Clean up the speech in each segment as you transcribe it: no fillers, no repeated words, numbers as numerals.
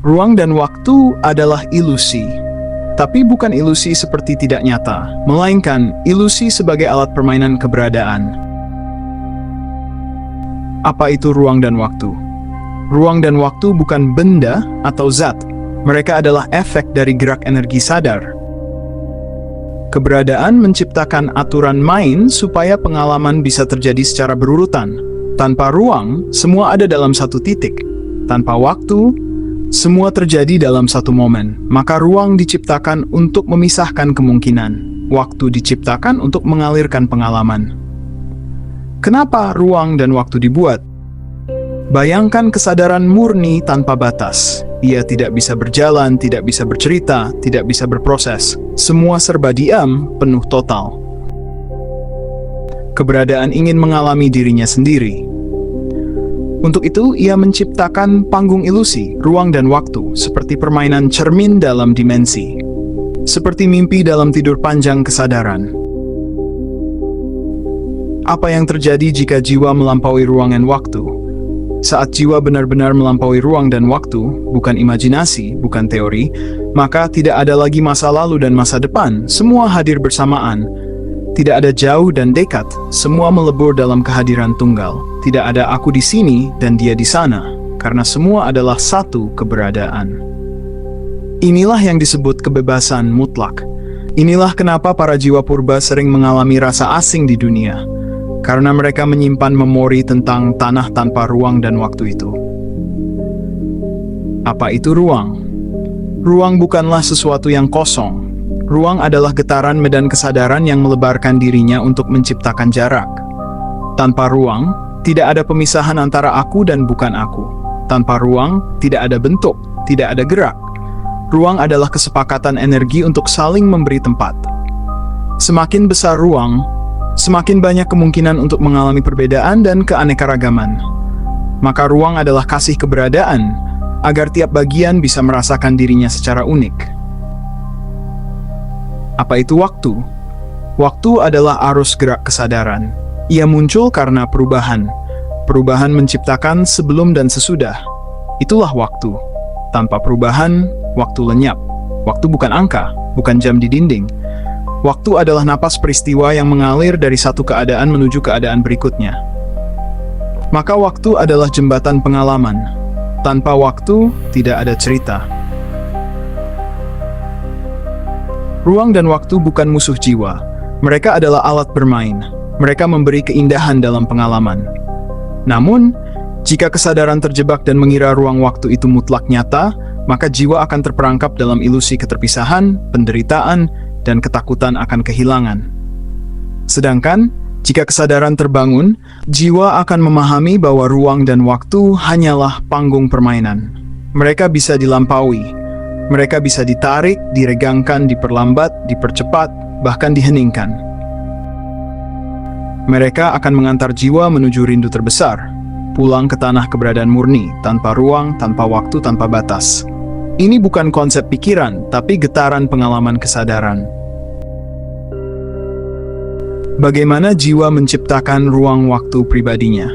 Ruang dan waktu adalah ilusi. Tapi bukan ilusi seperti tidak nyata, melainkan ilusi sebagai alat permainan keberadaan. Apa itu ruang dan waktu? Ruang dan waktu bukan benda atau zat. Mereka adalah efek dari gerak energi sadar. Keberadaan menciptakan aturan main supaya pengalaman bisa terjadi secara berurutan. Tanpa ruang, semua ada dalam satu titik. Tanpa waktu, semua terjadi dalam satu momen. Maka ruang diciptakan untuk memisahkan kemungkinan. Waktu diciptakan untuk mengalirkan pengalaman. Kenapa ruang dan waktu dibuat? Bayangkan kesadaran murni tanpa batas. Ia tidak bisa berjalan, tidak bisa bercerita, tidak bisa berproses. Semua serba diam, penuh total. Keberadaan ingin mengalami dirinya sendiri. Untuk itu, ia menciptakan panggung ilusi, ruang dan waktu, seperti permainan cermin dalam dimensi. Seperti mimpi dalam tidur panjang kesadaran. Apa yang terjadi jika jiwa melampaui ruang dan waktu? Saat jiwa benar-benar melampaui ruang dan waktu, bukan imajinasi, bukan teori, maka tidak ada lagi masa lalu dan masa depan, semua hadir bersamaan. Tidak ada jauh dan dekat, semua melebur dalam kehadiran tunggal. Tidak ada aku di sini dan dia di sana, karena semua adalah satu keberadaan. Inilah yang disebut kebebasan mutlak. Inilah kenapa para jiwa purba sering mengalami rasa asing di dunia, karena mereka menyimpan memori tentang tanah tanpa ruang dan waktu itu. Apa itu ruang? Ruang bukanlah sesuatu yang kosong. Ruang adalah getaran medan kesadaran yang melebarkan dirinya untuk menciptakan jarak. Tanpa ruang, tidak ada pemisahan antara aku dan bukan aku. Tanpa ruang, tidak ada bentuk, tidak ada gerak. Ruang adalah kesepakatan energi untuk saling memberi tempat. Semakin besar ruang, semakin banyak kemungkinan untuk mengalami perbedaan dan keanekaragaman. Maka ruang adalah kasih keberadaan, agar tiap bagian bisa merasakan dirinya secara unik. Apa itu waktu? Waktu adalah arus gerak kesadaran. Ia muncul karena perubahan. Perubahan menciptakan sebelum dan sesudah. Itulah waktu. Tanpa perubahan, waktu lenyap. Waktu bukan angka, bukan jam di dinding. Waktu adalah napas peristiwa yang mengalir dari satu keadaan menuju keadaan berikutnya. Maka waktu adalah jembatan pengalaman. Tanpa waktu, tidak ada cerita. Ruang dan waktu bukan musuh jiwa. Mereka adalah alat bermain. Mereka memberi keindahan dalam pengalaman. Namun, jika kesadaran terjebak dan mengira ruang waktu itu mutlak nyata, maka jiwa akan terperangkap dalam ilusi keterpisahan, penderitaan, dan ketakutan akan kehilangan. Sedangkan, jika kesadaran terbangun, jiwa akan memahami bahwa ruang dan waktu hanyalah panggung permainan. Mereka bisa dilampaui. Mereka bisa ditarik, diregangkan, diperlambat, dipercepat, bahkan diheningkan. Mereka akan mengantar jiwa menuju rindu terbesar, pulang ke tanah keberadaan murni, tanpa ruang, tanpa waktu, tanpa batas. Ini bukan konsep pikiran, tapi getaran pengalaman kesadaran. Bagaimana jiwa menciptakan ruang waktu pribadinya?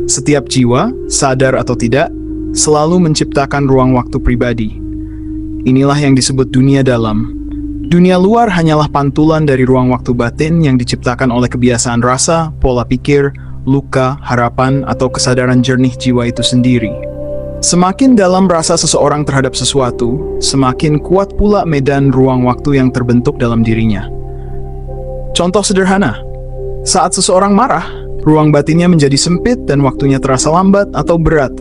Setiap jiwa, sadar atau tidak, selalu menciptakan ruang waktu pribadi. Inilah yang disebut dunia dalam. Dunia luar hanyalah pantulan dari ruang waktu batin yang diciptakan oleh kebiasaan rasa, pola pikir, luka, harapan, atau kesadaran jernih jiwa itu sendiri. Semakin dalam rasa seseorang terhadap sesuatu, semakin kuat pula medan ruang waktu yang terbentuk dalam dirinya. Contoh sederhana, saat seseorang marah, ruang batinnya menjadi sempit dan waktunya terasa lambat atau berat.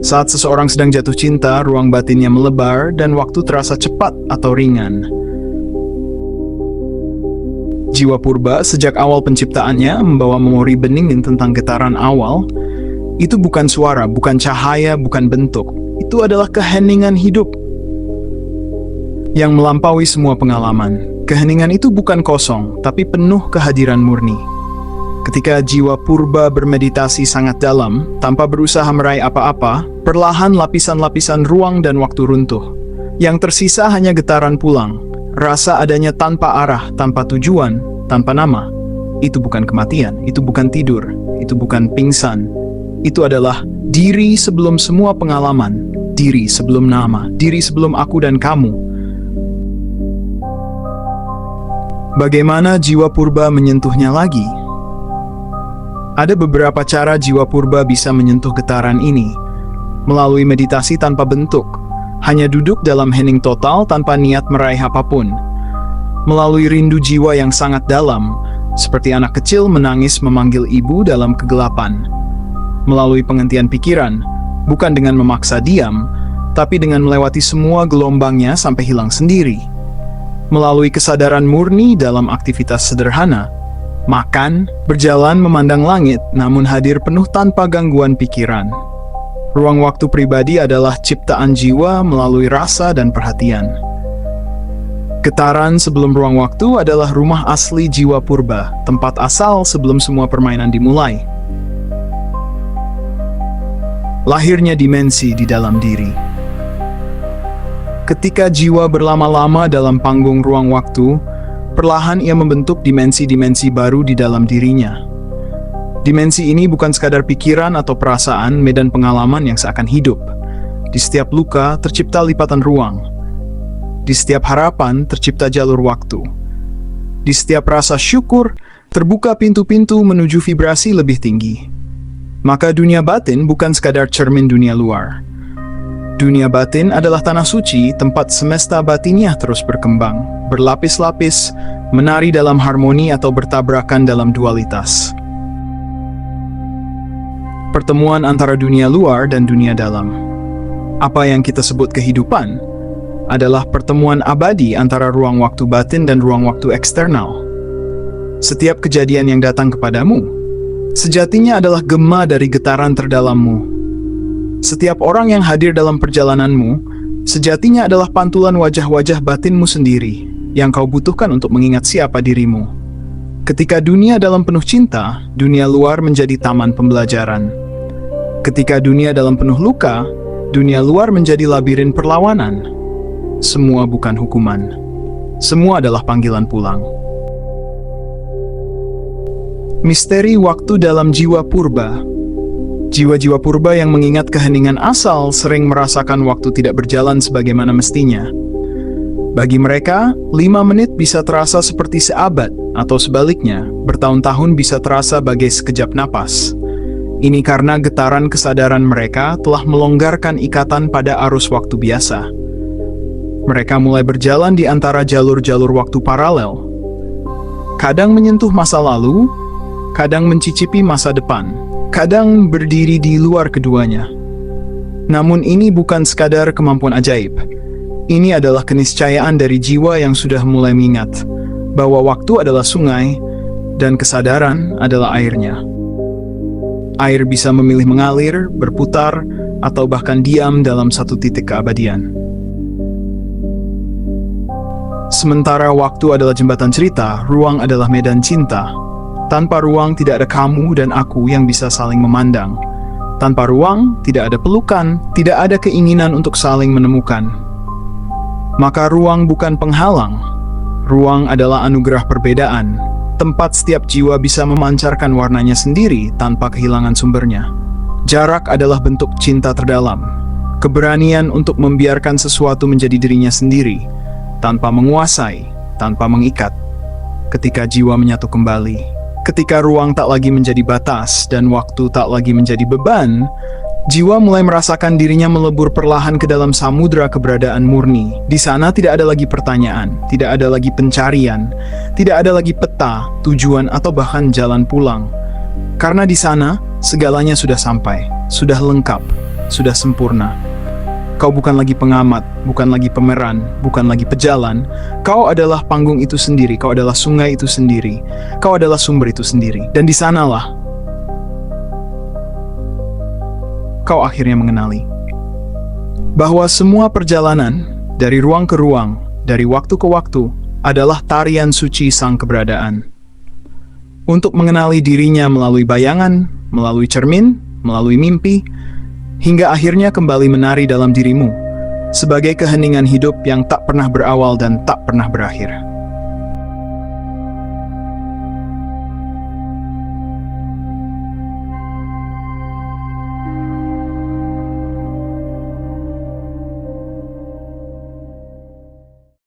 Saat seseorang sedang jatuh cinta, ruang batinnya melebar dan waktu terasa cepat atau ringan. Jiwa purba sejak awal penciptaannya membawa memori bening tentang getaran awal. Itu bukan suara, bukan cahaya, bukan bentuk. Itu adalah keheningan hidup yang melampaui semua pengalaman. Keheningan itu bukan kosong, tapi penuh kehadiran murni. Ketika jiwa purba bermeditasi sangat dalam, tanpa berusaha meraih apa-apa, perlahan lapisan-lapisan ruang dan waktu runtuh. Yang tersisa hanya getaran pulang, rasa adanya tanpa arah, tanpa tujuan, tanpa nama. Itu bukan kematian, itu bukan tidur, itu bukan pingsan. Itu adalah diri sebelum semua pengalaman. diri sebelum nama, diri sebelum aku dan kamu. Bagaimana jiwa purba menyentuhnya lagi? Ada beberapa cara jiwa purba bisa menyentuh getaran ini. Melalui meditasi tanpa bentuk, hanya duduk dalam hening total tanpa niat meraih apapun. Melalui rindu jiwa yang sangat dalam, seperti anak kecil menangis memanggil ibu dalam kegelapan. Melalui penghentian pikiran, bukan dengan memaksa diam, tapi dengan melewati semua gelombangnya sampai hilang sendiri. Melalui kesadaran murni dalam aktivitas sederhana, makan, berjalan memandang langit, namun hadir penuh tanpa gangguan pikiran. Ruang waktu pribadi adalah ciptaan jiwa melalui rasa dan perhatian. Getaran sebelum ruang waktu adalah rumah asli jiwa purba, tempat asal sebelum semua permainan dimulai. Lahirnya dimensi di dalam diri. Ketika jiwa berlama-lama dalam panggung ruang waktu, perlahan ia membentuk dimensi-dimensi baru di dalam dirinya. Dimensi ini bukan sekadar pikiran atau perasaan, medan pengalaman yang seakan hidup. Di setiap luka tercipta lipatan ruang. Di setiap harapan tercipta jalur waktu. Di setiap rasa syukur terbuka pintu-pintu menuju vibrasi lebih tinggi. Maka dunia batin bukan sekadar cermin dunia luar. Dunia batin adalah tanah suci, tempat semesta batiniah terus berkembang, berlapis-lapis, menari dalam harmoni atau bertabrakan dalam dualitas. Pertemuan antara dunia luar dan dunia dalam. Apa yang kita sebut kehidupan adalah pertemuan abadi antara ruang waktu batin dan ruang waktu eksternal. Setiap kejadian yang datang kepadamu, sejatinya adalah gema dari getaran terdalammu. Setiap orang yang hadir dalam perjalananmu, sejatinya adalah pantulan wajah-wajah batinmu sendiri, yang kau butuhkan untuk mengingat siapa dirimu. Ketika dunia dalam penuh cinta, dunia luar menjadi taman pembelajaran. Ketika dunia dalam penuh luka, dunia luar menjadi labirin perlawanan. Semua bukan hukuman. Semua adalah panggilan pulang. Misteri waktu dalam jiwa purba. Jiwa-jiwa purba yang mengingat keheningan asal sering merasakan waktu tidak berjalan sebagaimana mestinya. Bagi mereka, 5 menit bisa terasa seperti seabad, atau sebaliknya, bertahun-tahun bisa terasa bagai sekejap napas. Ini karena getaran kesadaran mereka telah melonggarkan ikatan pada arus waktu biasa. Mereka mulai berjalan di antara jalur-jalur waktu paralel. Kadang menyentuh masa lalu, kadang mencicipi masa depan. Kadang berdiri di luar keduanya. Namun ini bukan sekadar kemampuan ajaib. Ini adalah keniscayaan dari jiwa yang sudah mulai mengingat bahwa waktu adalah sungai dan kesadaran adalah airnya. Air bisa memilih mengalir, berputar, atau bahkan diam dalam satu titik keabadian. Sementara waktu adalah jembatan cerita, ruang adalah medan cinta. Tanpa ruang tidak ada kamu dan aku yang bisa saling memandang. Tanpa ruang tidak ada pelukan, tidak ada keinginan untuk saling menemukan. Maka ruang bukan penghalang. Ruang adalah anugerah perbedaan, tempat setiap jiwa bisa memancarkan warnanya sendiri tanpa kehilangan sumbernya. Jarak adalah bentuk cinta terdalam, keberanian untuk membiarkan sesuatu menjadi dirinya sendiri, tanpa menguasai, tanpa mengikat. Ketika jiwa menyatu kembali, ketika ruang tak lagi menjadi batas dan waktu tak lagi menjadi beban, jiwa mulai merasakan dirinya melebur perlahan ke dalam samudera keberadaan murni. Di sana tidak ada lagi pertanyaan, tidak ada lagi pencarian, tidak ada lagi peta, tujuan, atau bahkan jalan pulang. Karena di sana, segalanya sudah sampai, sudah lengkap, sudah sempurna. Kau bukan lagi pengamat, bukan lagi pemeran, bukan lagi pejalan. Kau adalah panggung itu sendiri, kau adalah sungai itu sendiri, kau adalah sumber itu sendiri. Dan di sanalah kau akhirnya mengenali bahwa semua perjalanan dari ruang ke ruang, dari waktu ke waktu, adalah tarian suci sang keberadaan. Untuk mengenali dirinya melalui bayangan, melalui cermin, melalui mimpi, hingga akhirnya kembali menari dalam dirimu, sebagai keheningan hidup yang tak pernah berawal dan tak pernah berakhir.